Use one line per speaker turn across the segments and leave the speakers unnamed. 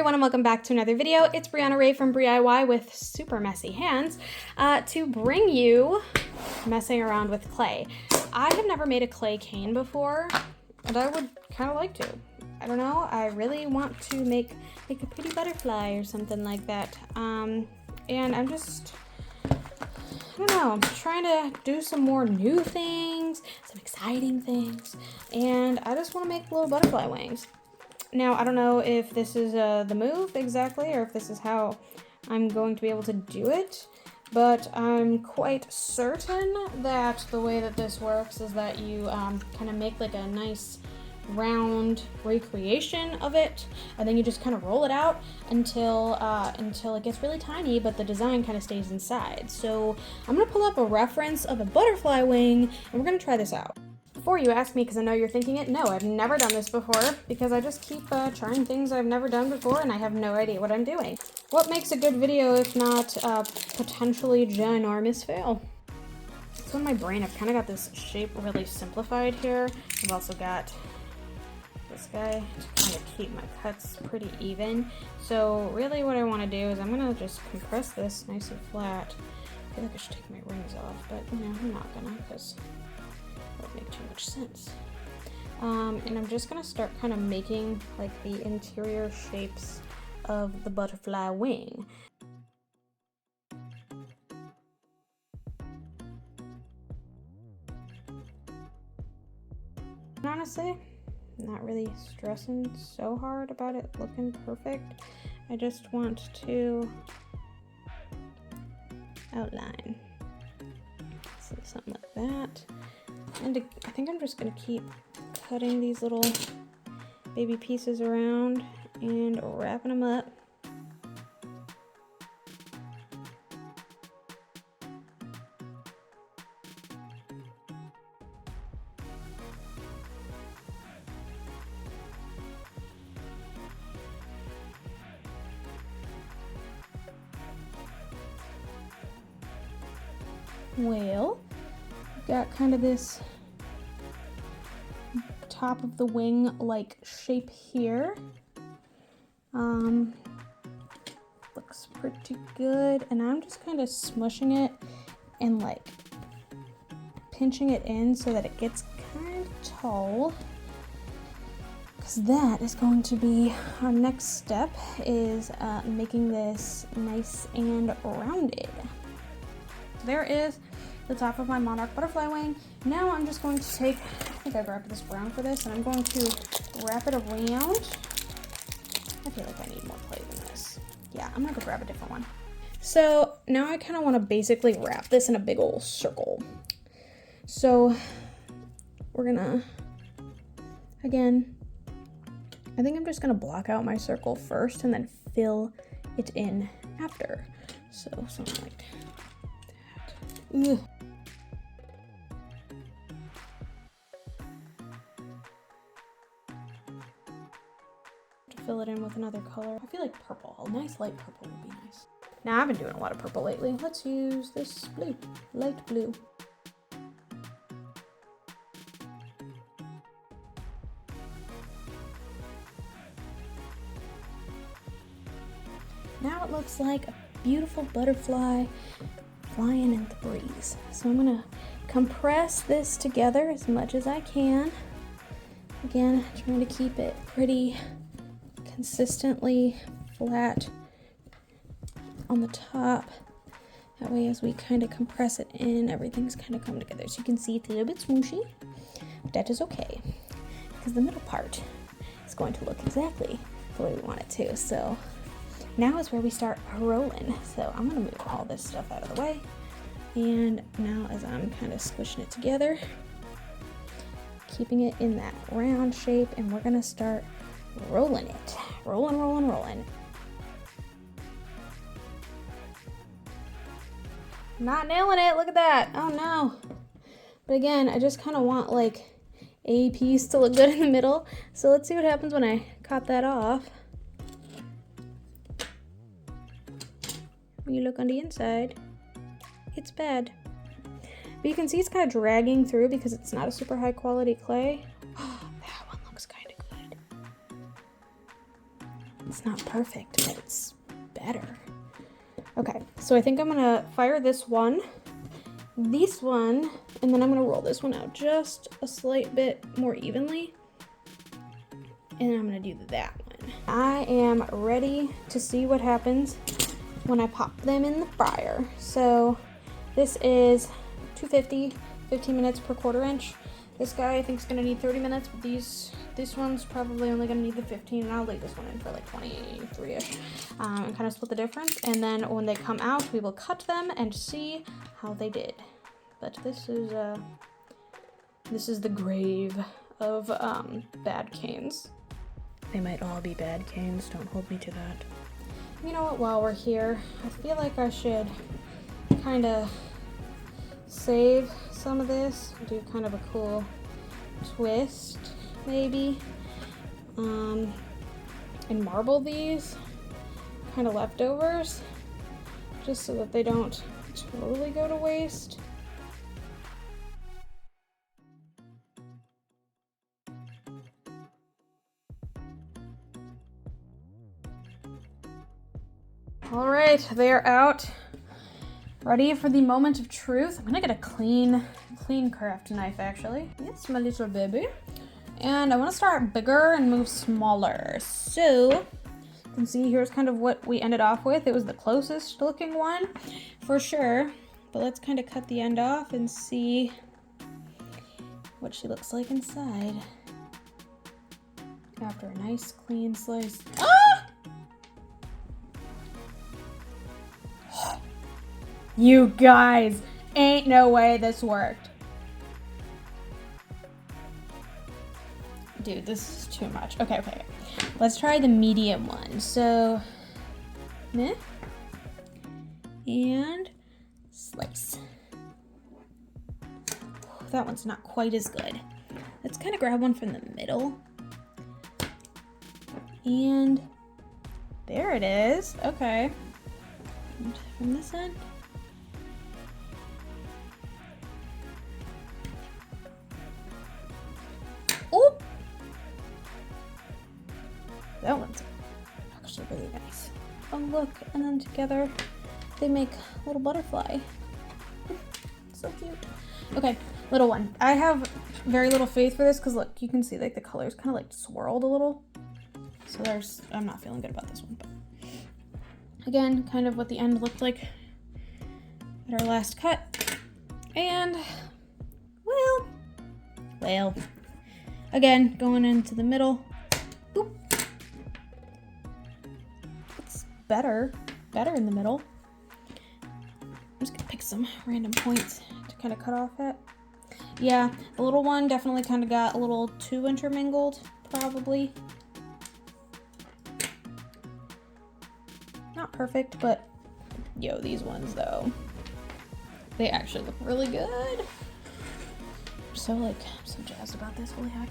everyone and welcome back to another video. It's Brianna Ray from BriIY with super messy hands to bring you messing around with clay. I have never made a clay cane before, and I would kind of like to. I don't know, I really want to make like a pretty butterfly or something like that. And I'm just, I don't know, I'm trying to do some more new things, some exciting things, and I just want to make little butterfly wings. Now, I don't know if this is the move exactly, or if this is how I'm going to be able to do it, but I'm quite certain that the way that this works is that you kind of make like a nice round recreation of it, and then you just kind of roll it out until it gets really tiny, but the design kind of stays inside. So I'm gonna pull up a reference of a butterfly wing, and we're gonna try this out. Before you ask me, because I know you're thinking it, no, I've never done this before, because I just keep trying things I've never done before, and I have no idea what I'm doing. What makes a good video if not potentially ginormous fail? So in my brain, I've kind of got this shape really simplified here. I've also got this guy to kind of keep my cuts pretty even. So really what I want to do is I'm going to just compress this nice and flat. I feel like I should take my rings off, but you know, I'm not gonna, because that would make too much sense. And I'm just gonna start kind of making like the interior shapes of the butterfly wing. And honestly, I'm not really stressing so hard about it looking perfect. I just want to outline. So something like that. And I think I'm just going to keep cutting these little baby pieces around and wrapping them up. Well, I've got kind of this top of the wing like shape here. Looks pretty good, and I'm just kind of smushing it and like pinching it in so that it gets kind of tall, because that is going to be our next step, is making this nice and rounded. There is the top of my Monarch butterfly wing. Now I'm just going to take, I think I grabbed this brown for this, and I'm going to wrap it around. I feel like I need more clay than this. Yeah, I'm gonna go grab a different one. So now I kind of want to basically wrap this in a big old circle. So we're gonna, again, I think I'm just gonna block out my circle first and then fill it in after. So something like that. Ugh. To fill it in with another color. I feel like purple. A nice light purple would be nice. Now I've been doing a lot of purple lately. Let's use this blue, light blue. Now it looks like a beautiful butterfly flying in the breeze. So I'm gonna compress this together as much as I can. Again, trying to keep it pretty consistently flat on the top. That way, as we kind of compress it in, everything's kind of come together. So you can see it's a little bit smooshy, but that is okay, because the middle part is going to look exactly the way we want it to. So now is where we start rolling. So I'm gonna move all this stuff out of the way. And now as I'm kind of squishing it together, keeping it in that round shape, and we're gonna start rolling it. Rolling, rolling, rolling. Not nailing it, look at that. Oh no. But again, I just kind of want like a piece to look good in the middle. So let's see what happens when I cut that off. When you look on the inside, it's bad. But you can see it's kind of dragging through because it's not a super high quality clay. Oh, that one looks kind of good. It's not perfect, but it's better. Okay, so I think I'm gonna fire this one, and then I'm gonna roll this one out just a slight bit more evenly. And then I'm gonna do that one. I am ready to see what happens when I pop them in the fryer. So this is 250, 15 minutes per 1/4 inch. This guy I think is gonna need 30 minutes, but this one's probably only gonna need the 15, and I'll leave this one in for like 23-ish, and kind of split the difference. And then when they come out, we will cut them and see how they did. But this is the grave of bad canes. They might all be bad canes, don't hold me to that. You know what, while we're here, I feel like I should kind of save some of this, do kind of a cool twist, maybe, and marble these kind of leftovers, just so that they don't totally go to waste. All right, they are out. Ready for the moment of truth. I'm gonna get a clean craft knife, actually. Yes, my little baby. And I wanna start bigger and move smaller. So, you can see here's kind of what we ended off with. It was the closest looking one, for sure. But let's kind of cut the end off and see what she looks like inside. After a nice clean slice. Ah! You guys, ain't no way this worked. Dude, this is too much. Okay. Let's try the medium one. So, meh, and slice. That one's not quite as good. Let's kind of grab one from the middle. And there it is. Okay. And from this end. Oh! That one's actually really nice. Oh look, and then together they make a little butterfly. So cute. Okay, little one. I have very little faith for this because look, you can see like the colors kind of like swirled a little. So I'm not feeling good about this one, but again, kind of what the end looked like at our last cut. And well, again, going into the middle. Boop. It's better in the middle. I'm just gonna pick some random points to kind of cut off at. Yeah, the little one definitely kind of got a little too intermingled, probably. Not perfect, but yo, these ones though, they actually look really good. I'm so jazzed about this, holy heck.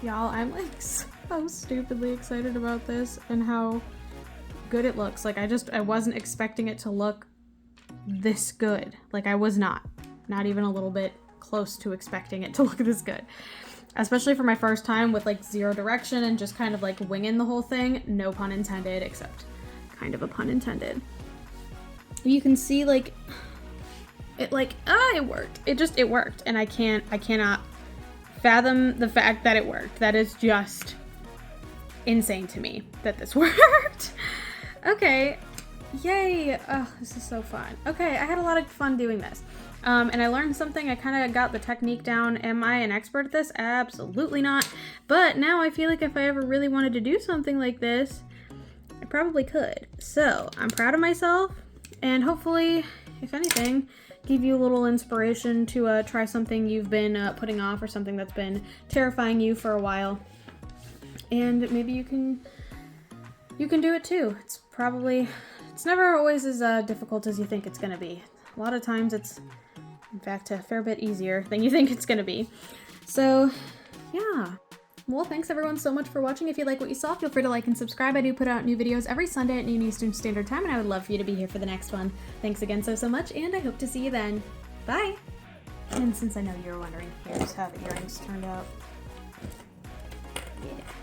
Y'all, I'm like so stupidly excited about this and how good it looks. Like I wasn't expecting it to look this good. Like I was not even a little bit close to expecting it to look this good. Especially for my first time with like zero direction and just kind of like winging the whole thing. No pun intended, except kind of a pun intended. You can see like, it worked. It worked. And I cannot fathom the fact that it worked. That is just insane to me that this worked. Okay, yay. Oh, this is so fun. Okay, I had a lot of fun doing this. And I learned something. I kind of got the technique down. Am I an expert at this? Absolutely not. But now I feel like if I ever really wanted to do something like this, I probably could. So I'm proud of myself, and hopefully, if anything, give you a little inspiration to try something you've been putting off, or something that's been terrifying you for a while. And maybe you can do it too. It's never always as difficult as you think it's gonna be. A lot of times it's, in fact, a fair bit easier than you think it's gonna be. So, yeah. Well, thanks everyone so much for watching. If you like what you saw, feel free to like and subscribe. I do put out new videos every Sunday at noon Eastern Standard Time, and I would love for you to be here for the next one. Thanks again so much, and I hope to see you then. Bye! And since I know you were wondering, here's how the earrings turned out. Yeah.